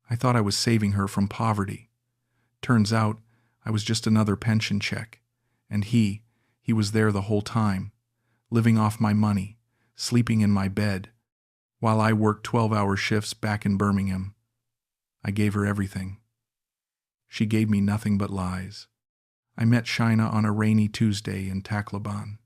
I thought I was saving her from poverty. Turns out, I was just another pension check. And he was there the whole time, living off my money, sleeping in my bed, while I worked 12-hour shifts back in Birmingham. I gave her everything. She gave me nothing but lies. I met Shaina on a rainy Tuesday in Tacloban.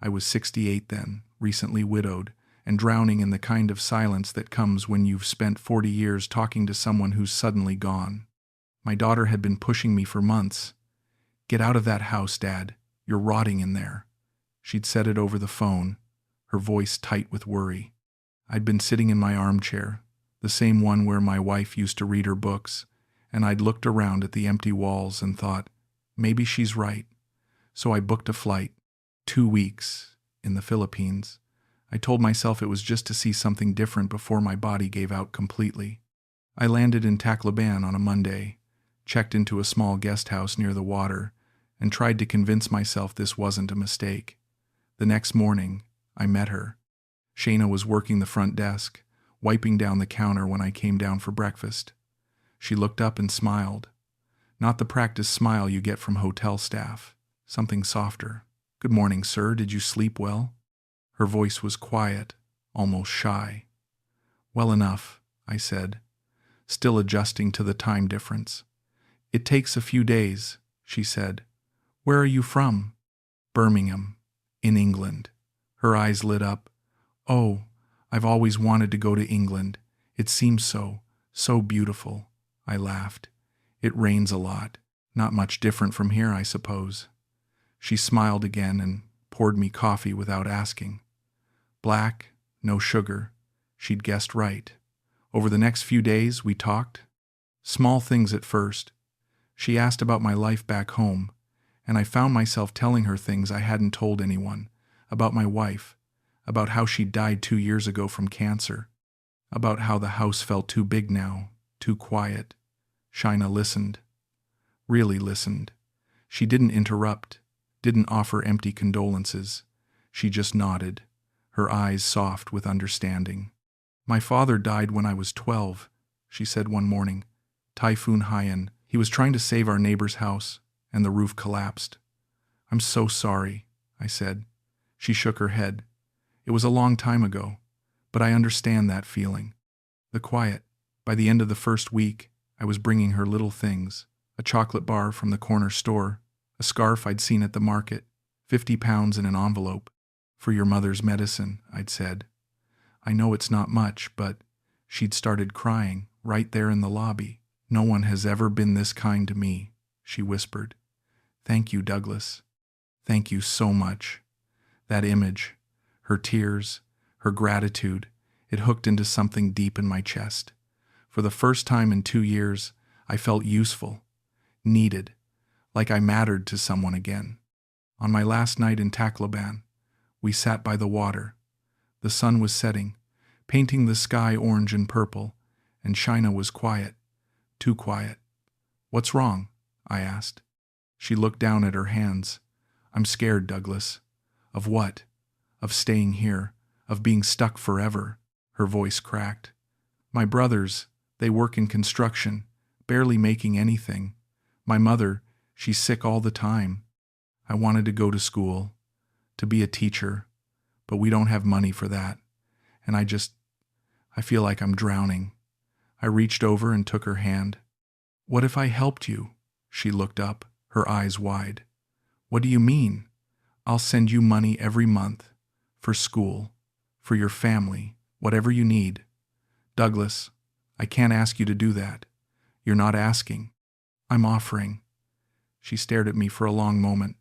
I was 68 then, recently widowed, and drowning in the kind of silence that comes when you've spent 40 years talking to someone who's suddenly gone. My daughter had been pushing me for months. "Get out of that house, Dad. You're rotting in there." She'd said it over the phone, her voice tight with worry. I'd been sitting in my armchair, the same one where my wife used to read her books, and I'd looked around at the empty walls and thought, maybe she's right. So I booked a flight, 2 weeks, in the Philippines. I told myself it was just to see something different before my body gave out completely. I landed in Tacloban on a Monday, checked into a small guest house near the water, and tried to convince myself this wasn't a mistake. The next morning, I met her. Shaina was working the front desk, wiping down the counter when I came down for breakfast. She looked up and smiled. Not the practiced smile you get from hotel staff, something softer. "Good morning, sir. Did you sleep well?" Her voice was quiet, almost shy. "Well enough," I said, still adjusting to the time difference. "It takes a few days," she said. "Where are you from?" "Birmingham, in England." Her eyes lit up. "Oh, I've always wanted to go to England. It seems so beautiful." I laughed. "It rains a lot. Not much different from here, I suppose." She smiled again and poured me coffee without asking. Black, no sugar. She'd guessed right. Over the next few days, we talked. Small things at first. She asked about my life back home, and I found myself telling her things I hadn't told anyone, about my wife, about how she died 2 years ago from cancer, about how the house felt too big now, too quiet. Shaina listened. Really listened. She didn't interrupt, didn't offer empty condolences. She just nodded, her eyes soft with understanding. "My father died when I was 12, she said one morning. Typhoon Haiyan. He was trying to save our neighbor's house, and the roof collapsed." "I'm so sorry," I said. She shook her head. "It was a long time ago, but I understand that feeling." The quiet. By the end of the first week, I was bringing her little things, a chocolate bar from the corner store, a scarf I'd seen at the market, 50 pounds in an envelope. "For your mother's medicine," I'd said. "I know it's not much, but..." She'd started crying, right there in the lobby. "No one has ever been this kind to me," she whispered. "Thank you, Douglas. Thank you so much." That image, her tears, her gratitude, it hooked into something deep in my chest. For the first time in 2 years, I felt useful, needed, like I mattered to someone again. On my last night in Tacloban, we sat by the water. The sun was setting, painting the sky orange and purple, and Shaina was quiet, too quiet. "What's wrong?" I asked. She looked down at her hands. "I'm scared, Douglas." "Of what?" "Of staying here, of being stuck forever." Her voice cracked. "My brothers, they work in construction, barely making anything. My mother, she's sick all the time. I wanted to go to school, to be a teacher, but we don't have money for that. And I feel like I'm drowning." I reached over and took her hand. "What if I helped you?" She looked up, her eyes wide. "What do you mean?" "I'll send you money every month, for school, for your family, whatever you need." "Douglas, I can't ask you to do that." "You're not asking. I'm offering." She stared at me for a long moment,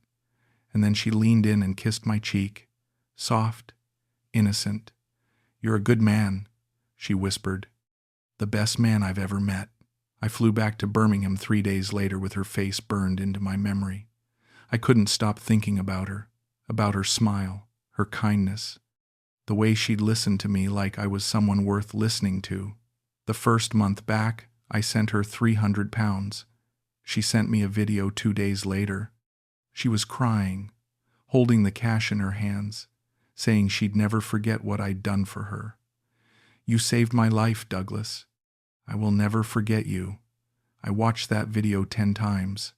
and then she leaned in and kissed my cheek, soft, innocent. "You're a good man," she whispered. "The best man I've ever met." I flew back to Birmingham 3 days later with her face burned into my memory. I couldn't stop thinking about her smile, her kindness, the way she'd listened to me like I was someone worth listening to. The first month back, I sent her 300 pounds. She sent me a video 2 days later. She was crying, holding the cash in her hands, saying she'd never forget what I'd done for her. "You saved my life, Douglas." I will never forget you. I watched that video 10 times.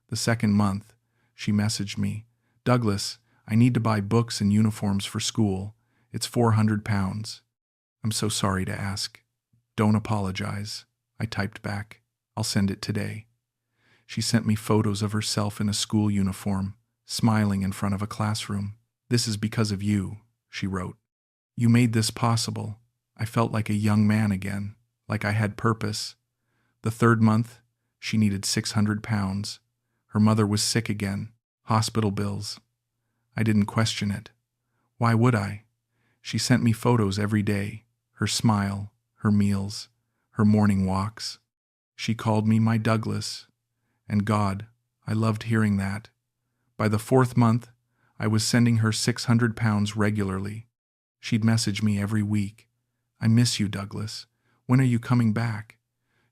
The second month, she messaged me, Douglas, I need to buy books and uniforms for school. It's £400. I'm so sorry to ask. Don't apologize. I typed back. I'll send it today. She sent me photos of herself in a school uniform, smiling in front of a classroom. This is because of you, she wrote. You made this possible. I felt like a young man again, like I had purpose. The third month, she needed £600. Her mother was sick again, hospital bills. I didn't question it. Why would I? She sent me photos every day, her smile, her meals, her morning walks. She called me my Douglas. And God, I loved hearing that. By the fourth month, I was sending her £600 regularly. She'd message me every week. I miss you, Douglas. When are you coming back?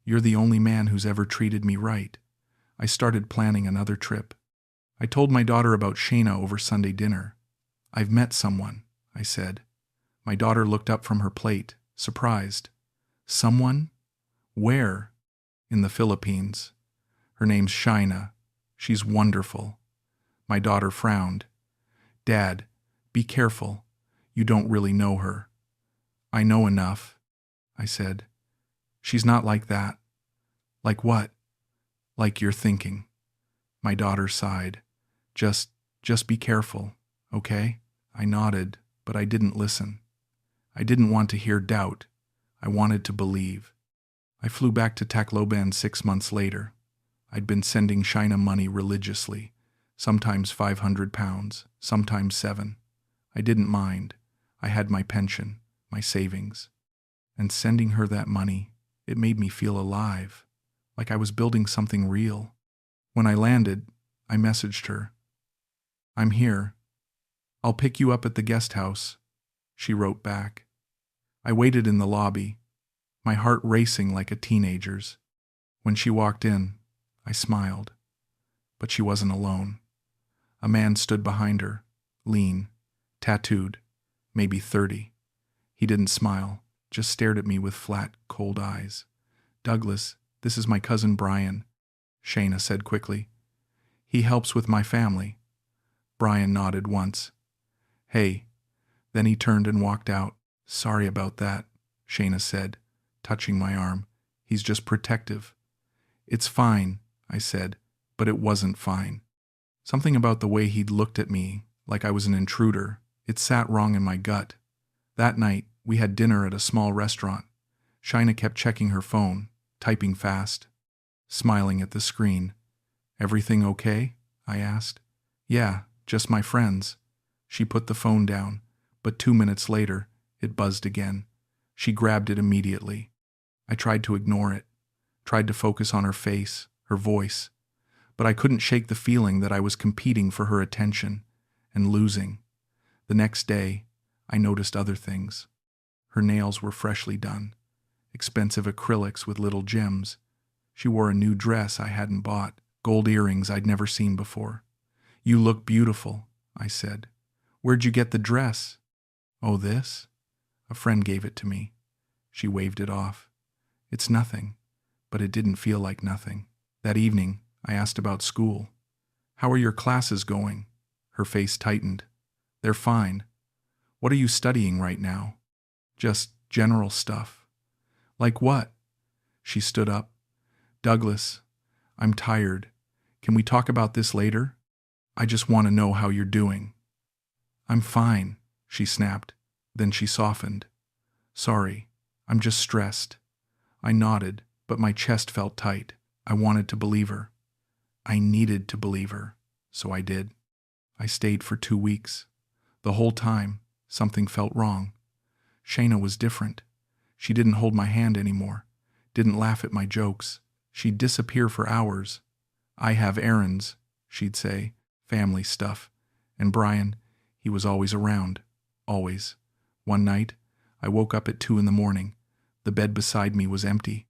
You're the only man who's ever treated me right. I started planning another trip. I told my daughter about Shaina over Sunday dinner. I've met someone, I said. My daughter looked up from her plate, surprised. Someone? Where? In the Philippines. Her name's Shaina. She's wonderful. My daughter frowned. Dad, be careful. You don't really know her. I know enough, I said. She's not like that. Like what? Like you're thinking. My daughter sighed. Just be careful, okay? I nodded, but I didn't listen. I didn't want to hear doubt. I wanted to believe. I flew back to Tacloban 6 months later. I'd been sending Shaina money religiously, sometimes £500, sometimes 7. I didn't mind. I had my pension, my savings. And sending her that money, it made me feel alive, like I was building something real. When I landed, I messaged her. I'm here. I'll pick you up at the guest house, she wrote back. I waited in the lobby, my heart racing like a teenager's. When she walked in, I smiled. But she wasn't alone. A man stood behind her, lean, tattooed, maybe 30. He didn't smile, just stared at me with flat, cold eyes. Douglas, this is my cousin Bryan, Shaina said quickly. He helps with my family. Bryan nodded once. Hey. Then he turned and walked out. Sorry about that, Shaina said, touching my arm. He's just protective. It's fine, I said, but it wasn't fine. Something about the way he'd looked at me, like I was an intruder, it sat wrong in my gut. That night, we had dinner at a small restaurant. Shaina kept checking her phone, typing fast, smiling at the screen. Everything okay? I asked. Yeah, just my friends. She put the phone down, but 2 minutes later, it buzzed again. She grabbed it immediately. I tried to ignore it, tried to focus on her face, her voice, but I couldn't shake the feeling that I was competing for her attention and losing. The next day, I noticed other things. Her nails were freshly done, expensive acrylics with little gems. She wore a new dress I hadn't bought, gold earrings I'd never seen before. You look beautiful, I said. Where'd you get the dress? Oh, this? A friend gave it to me. She waved it off. It's nothing, but it didn't feel like nothing. That evening, I asked about school. How are your classes going? Her face tightened. They're fine. What are you studying right now? Just general stuff. Like what? She stood up. Douglas, I'm tired. Can we talk about this later? I just want to know how you're doing. I'm fine, she snapped. Then she softened. Sorry, I'm just stressed. I nodded, but my chest felt tight. I wanted to believe her. I needed to believe her, so I did. I stayed for 2 weeks. The whole time, something felt wrong. Shaina was different. She didn't hold my hand anymore, didn't laugh at my jokes. She'd disappear for hours. I have errands, she'd say, family stuff. And Bryan, he was always around, always. One night, I woke up at 2 a.m. The bed beside me was empty.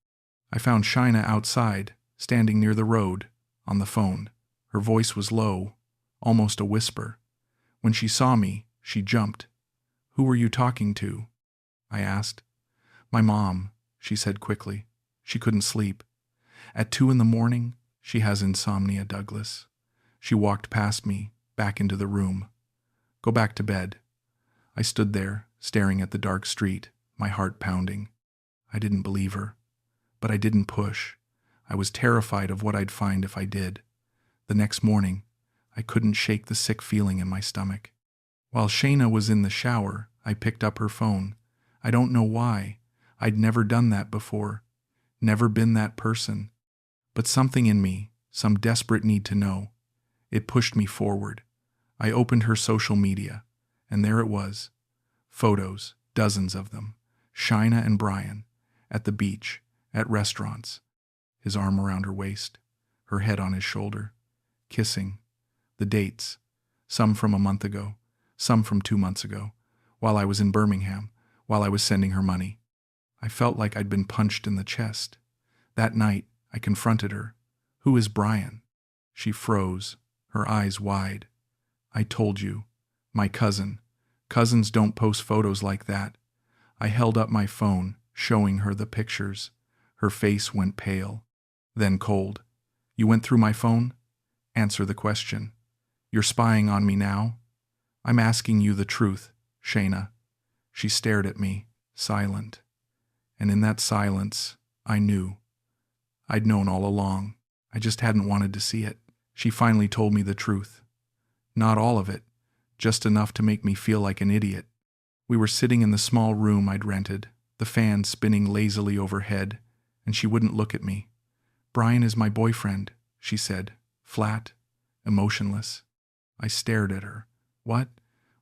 I found Shaina outside, standing near the road, on the phone. Her voice was low, almost a whisper. When she saw me, she jumped. Who were you talking to? I asked. My mom, she said quickly. She couldn't sleep. At 2 in the morning, she has insomnia, Douglas. She walked past me, back into the room. Go back to bed. I stood there, staring at the dark street, my heart pounding. I didn't believe her. But I didn't push. I was terrified of what I'd find if I did. The next morning, I couldn't shake the sick feeling in my stomach. While Shaina was in the shower, I picked up her phone. I don't know why. I'd never done that before. Never been that person. But something in me, some desperate need to know. It pushed me forward. I opened her social media, and there it was. Photos, dozens of them. Shaina and Bryan, at the beach, at restaurants. His arm around her waist, her head on his shoulder, kissing. The dates, some from a month ago, some from 2 months ago, while I was in Birmingham, while I was sending her money. I felt like I'd been punched in the chest. That night, I confronted her. Who is Bryan? She froze, her eyes wide. I told you. My cousin. Cousins don't post photos like that. I held up my phone, showing her the pictures. Her face went pale, then cold. You went through my phone? Answer the question. You're spying on me now? I'm asking you the truth, Shaina. She stared at me, silent. And in that silence, I knew. I'd known all along. I just hadn't wanted to see it. She finally told me the truth. Not all of it, just enough to make me feel like an idiot. We were sitting in the small room I'd rented, the fan spinning lazily overhead, and she wouldn't look at me. Bryan is my boyfriend, she said, flat, emotionless. I stared at her. What?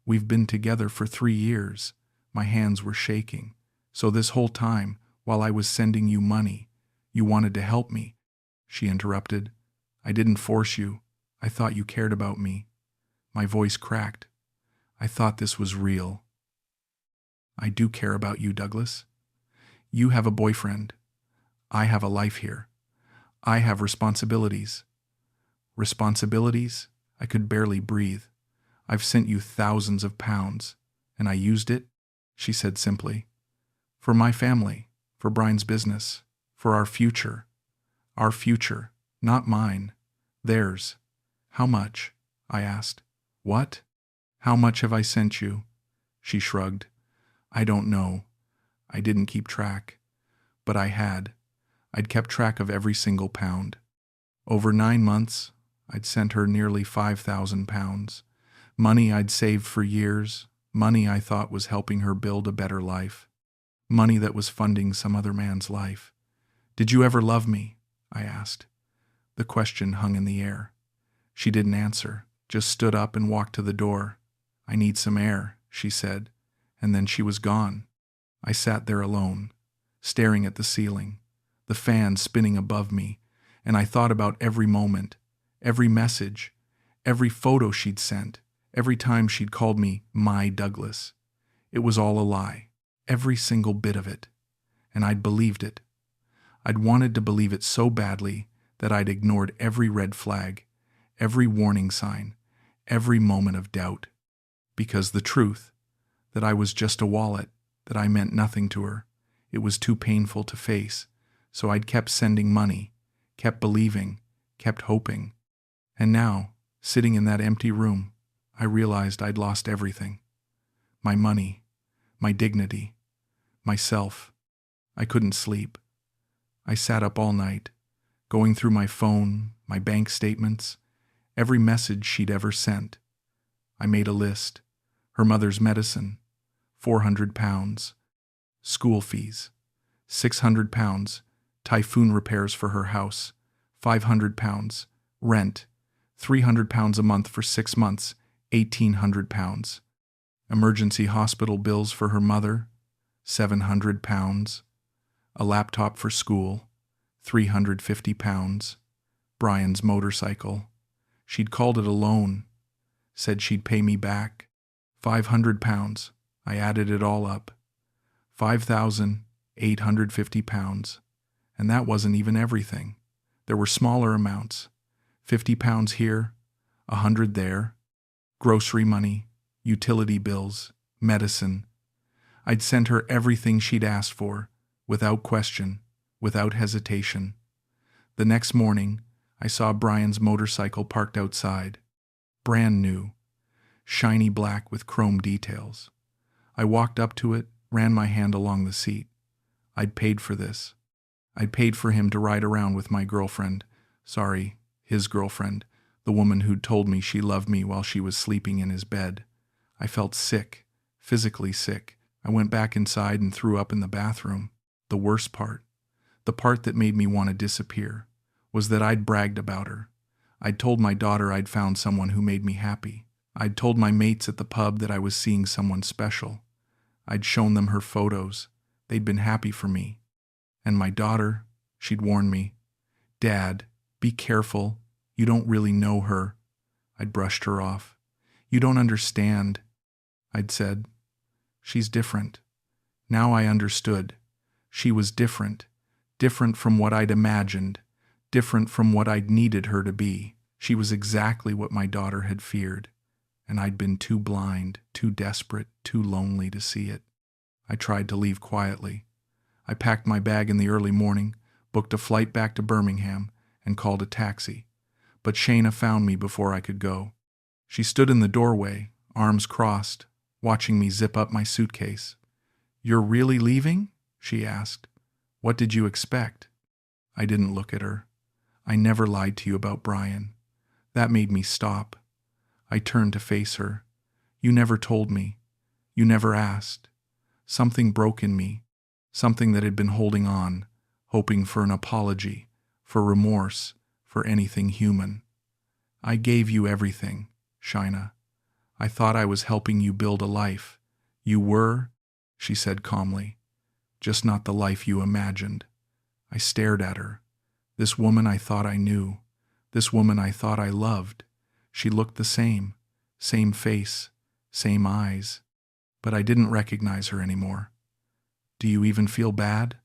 We've been together for 3 years. My hands were shaking. So this whole time, while I was sending you money, you wanted to help me. She interrupted. I didn't force you. I thought you cared about me. My voice cracked. I thought this was real. I do care about you, Douglas. You have a boyfriend. I have a life here. I have responsibilities. Responsibilities? I could barely breathe. I've sent you thousands of pounds, and I used it, she said simply. For my family, for Bryan's business, for our future. Our future, not mine. Theirs. How much? I asked. What? How much have I sent you? She shrugged. I don't know. I didn't keep track. But I had. I'd kept track of every single pound. Over 9 months, I'd sent her nearly 5,000 pounds. Money I'd saved for years, money I thought was helping her build a better life. Money that was funding some other man's life. Did you ever love me? I asked. The question hung in the air. She didn't answer, just stood up and walked to the door. I need some air, she said, and then she was gone. I sat there alone, staring at the ceiling, the fan spinning above me, and I thought about every moment, every message, every photo she'd sent, every time she'd called me my Douglas. It was all a lie, every single bit of it, and I'd believed it. I'd wanted to believe it so badly that I'd ignored every red flag, every warning sign, every moment of doubt. Because the truth, that I was just a wallet, that I meant nothing to her, it was too painful to face, so I'd kept sending money, kept believing, kept hoping. And now, sitting in that empty room, I realized I'd lost everything. My money, my dignity, myself. I couldn't sleep. I sat up all night, going through my phone, my bank statements, every message she'd ever sent. I made a list. Her mother's medicine, 400 pounds. School fees, 600 pounds. Typhoon repairs for her house, 500 pounds. Rent, 300 pounds a month for 6 months, 1,800 pounds. Emergency hospital bills for her mother, 700 pounds. A laptop for school, 350 pounds. Bryan's motorcycle. She'd called it a loan. Said she'd pay me back. 500 pounds. I added it all up. 5,850 pounds. And that wasn't even everything. There were smaller amounts. 50 pounds here, 100 there. Grocery money, utility bills, medicine. I'd sent her everything she'd asked for, without question, without hesitation. The next morning, I saw Bryan's motorcycle parked outside. Brand new, shiny black with chrome details. I walked up to it, ran my hand along the seat. I'd paid for this. I'd paid for him to ride around with my girlfriend. Sorry, his girlfriend, the woman who'd told me she loved me while she was sleeping in his bed. I felt sick, physically sick. I went back inside and threw up in the bathroom. The worst part, the part that made me want to disappear, was that I'd bragged about her. I'd told my daughter I'd found someone who made me happy. I'd told my mates at the pub that I was seeing someone special. I'd shown them her photos. They'd been happy for me. And my daughter, she'd warned me, "Dad, be careful. You don't really know her." I'd brushed her off. "You don't understand," I'd said. "She's different." Now I understood. She was different. Different from what I'd imagined. Different from what I'd needed her to be. She was exactly what my daughter had feared. And I'd been too blind, too desperate, too lonely to see it. I tried to leave quietly. I packed my bag in the early morning, booked a flight back to Birmingham, and called a taxi. But Shaina found me before I could go. She stood in the doorway, arms crossed, watching me zip up my suitcase. "You're really leaving?" she asked. "What did you expect?" I didn't look at her. I never lied to you about Bryan. That made me stop. I turned to face her. "You never told me. You never asked." Something broke in me, something that had been holding on, hoping for an apology, for remorse, for anything human. "I gave you everything, Shaina. I thought I was helping you build a life. You were," she said calmly, "just not the life you imagined." I stared at her. This woman I thought I knew. This woman I thought I loved. She looked the same face, same eyes. But I didn't recognize her anymore. "Do you even feel bad?"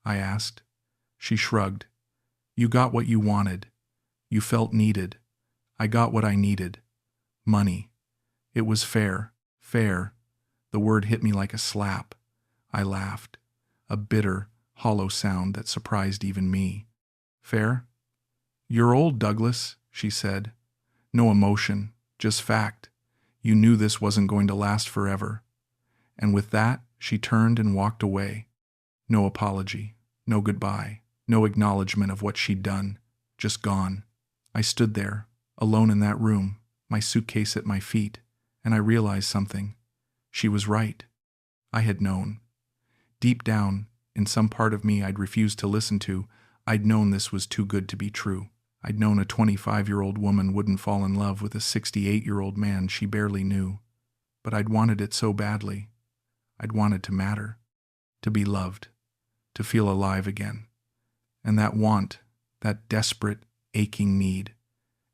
I asked. She shrugged. "You got what you wanted. You felt needed. I got what I needed. Money. It was fair. Fair." The word hit me like a slap. I laughed. A bitter, hollow sound that surprised even me. "Fair?" "You're old, Douglas," she said. No emotion, just fact. You knew this wasn't going to last forever. And with that, she turned and walked away. No apology, no goodbye, no acknowledgement of what she'd done. Just gone. I stood there, alone in that room, my suitcase at my feet, and I realized something. She was right. I had known. Deep down, in some part of me I'd refused to listen to, I'd known this was too good to be true. I'd known a 25-year-old woman wouldn't fall in love with a 68-year-old man she barely knew. But I'd wanted it so badly. I'd wanted to matter, to be loved, to feel alive again. And that want, that desperate, aching need,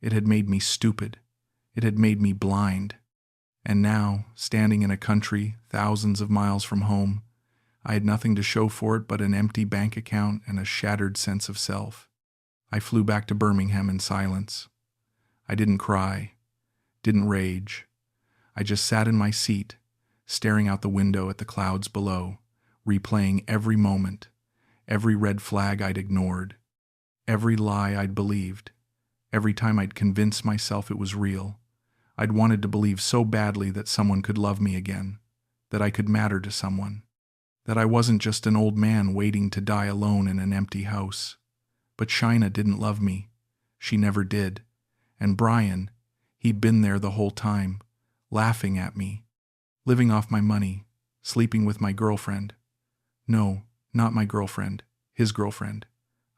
it had made me stupid. It had made me blind. And now, standing in a country thousands of miles from home, I had nothing to show for it but an empty bank account and a shattered sense of self. I flew back to Birmingham in silence. I didn't cry, didn't rage. I just sat in my seat, staring out the window at the clouds below, replaying every moment, every red flag I'd ignored, every lie I'd believed, every time I'd convinced myself it was real. I'd wanted to believe so badly that someone could love me again, that I could matter to someone, that I wasn't just an old man waiting to die alone in an empty house. But Shaina didn't love me. She never did. And Bryan, he'd been there the whole time, laughing at me, living off my money, sleeping with my girlfriend. No, not my girlfriend, his girlfriend.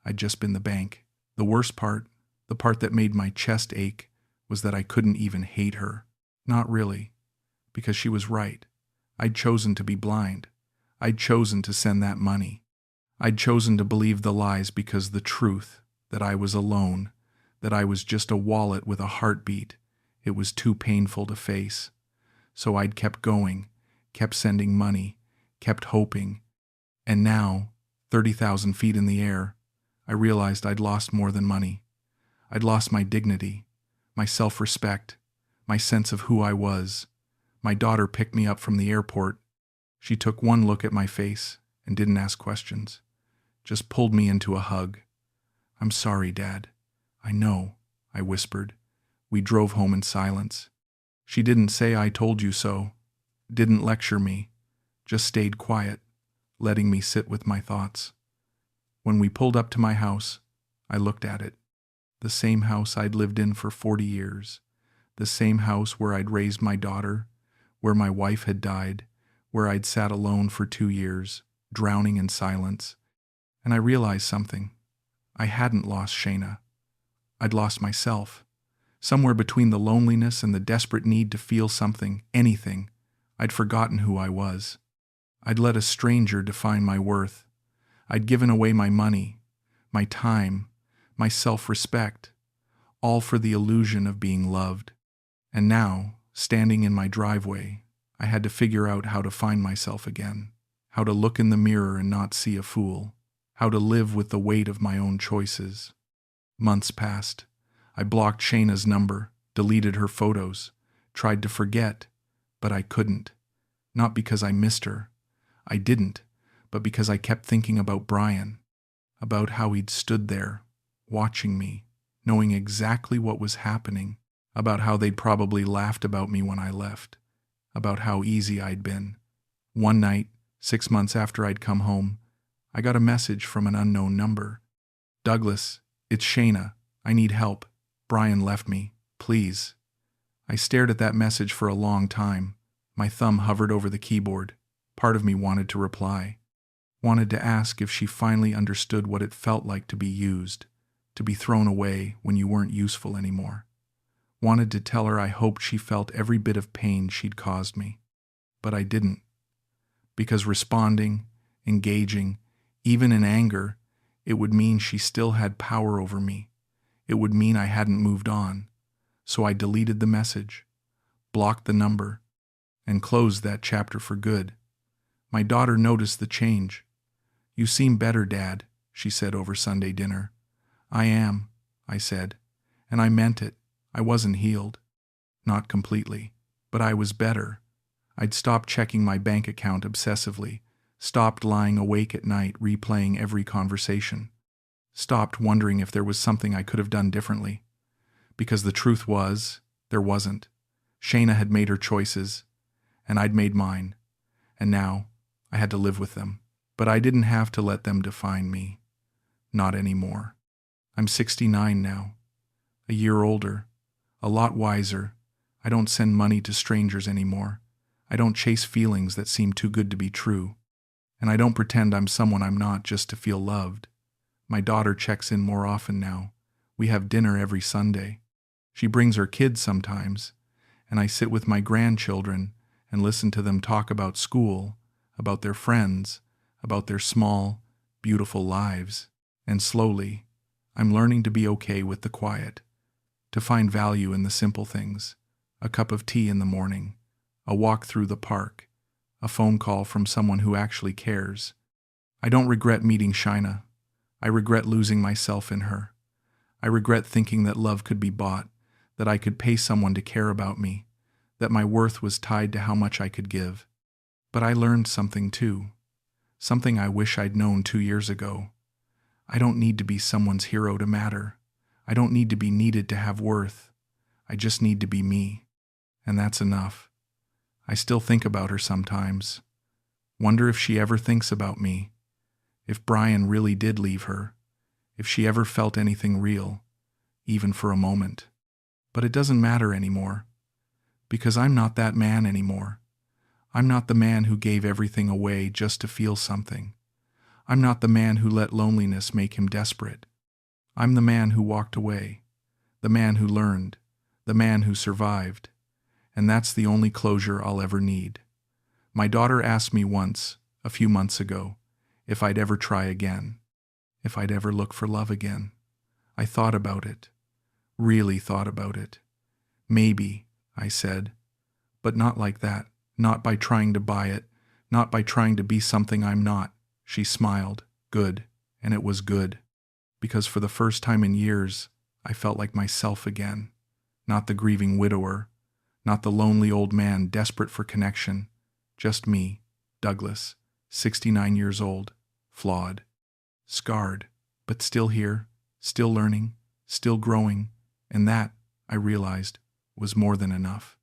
I'd just been the bank. The worst part, the part that made my chest ache, was that I couldn't even hate her. Not really, because she was right. I'd chosen to be blind. I'd chosen to send that money. I'd chosen to believe the lies because the truth, that I was alone, that I was just a wallet with a heartbeat, it was too painful to face. So I'd kept going, kept sending money, kept hoping. And now, 30,000 feet in the air, I realized I'd lost more than money. I'd lost my dignity, my self-respect, my sense of who I was. My daughter picked me up from the airport. She took one look at my face and didn't ask questions. just pulled me into a hug. "I'm sorry, Dad." "I know," I whispered. We drove home in silence. She didn't say "I told you so," didn't lecture me, just stayed quiet, letting me sit with my thoughts. When we pulled up to my house, I looked at it. The same house I'd lived in for 40 years. The same house where I'd raised my daughter, where my wife had died, where I'd sat alone for 2 years, drowning in silence. And I realized something. I hadn't lost Shaina. I'd lost myself. Somewhere between the loneliness and the desperate need to feel something, anything, I'd forgotten who I was. I'd let a stranger define my worth. I'd given away my money, my time, my self-respect, all for the illusion of being loved. And now, standing in my driveway, I had to figure out how to find myself again, how to look in the mirror and not see a fool, how to live with the weight of my own choices. Months passed. I blocked Shaina's number, deleted her photos, tried to forget, but I couldn't. Not because I missed her. I didn't, but because I kept thinking about Bryan, about how he'd stood there, watching me, knowing exactly what was happening, about how they'd probably laughed about me when I left, about how easy I'd been. One night, 6 months after I'd come home, I got a message from an unknown number. "Douglas, it's Shaina. I need help. Bryan left me. Please." I stared at that message for a long time. My thumb hovered over the keyboard. Part of me wanted to reply. Wanted to ask if she finally understood what it felt like to be used, to be thrown away when you weren't useful anymore. Wanted to tell her I hoped she felt every bit of pain she'd caused me. But I didn't. Because responding, engaging, even in anger, it would mean she still had power over me. It would mean I hadn't moved on. So I deleted the message, blocked the number, and closed that chapter for good. My daughter noticed the change. "You seem better, Dad," she said over Sunday dinner. "I am," I said, and I meant it. I wasn't healed. Not completely, but I was better. I'd stopped checking my bank account obsessively, stopped lying awake at night replaying every conversation, stopped wondering if there was something I could have done differently. Because the truth was, there wasn't. Shaina had made her choices, and I'd made mine, and now I had to live with them. But I didn't have to let them define me. Not anymore. I'm 69 now, a year older, a lot wiser. I don't send money to strangers anymore. I don't chase feelings that seem too good to be true. And I don't pretend I'm someone I'm not just to feel loved. My daughter checks in more often now. We have dinner every Sunday. She brings her kids sometimes, and I sit with my grandchildren and listen to them talk about school, about their friends, about their small, beautiful lives. And slowly, I'm learning to be okay with the quiet, to find value in the simple things, a cup of tea in the morning, a walk through the park, a phone call from someone who actually cares. I don't regret meeting Shaina. I regret losing myself in her. I regret thinking that love could be bought, that I could pay someone to care about me, that my worth was tied to how much I could give. But I learned something too, something I wish I'd known 2 years ago. I don't need to be someone's hero to matter. I don't need to be needed to have worth. I just need to be me. And that's enough. I still think about her sometimes. Wonder if she ever thinks about me. If Bryan really did leave her. If she ever felt anything real, even for a moment. But it doesn't matter anymore. Because I'm not that man anymore. I'm not the man who gave everything away just to feel something. I'm not the man who let loneliness make him desperate. I'm the man who walked away. The man who learned. The man who survived. And that's the only closure I'll ever need. My daughter asked me once, a few months ago, if I'd ever try again. If I'd ever look for love again. I thought about it. Really thought about it. Maybe, I said. But not like that. Not by trying to buy it. Not by trying to be something I'm not. She smiled. Good. And it was good. Because for the first time in years, I felt like myself again. Not the grieving widower. Not the lonely old man desperate for connection. Just me, Douglas, 69 years old, flawed. scarred, but still here, still learning, still growing, and that, I realized, was more than enough.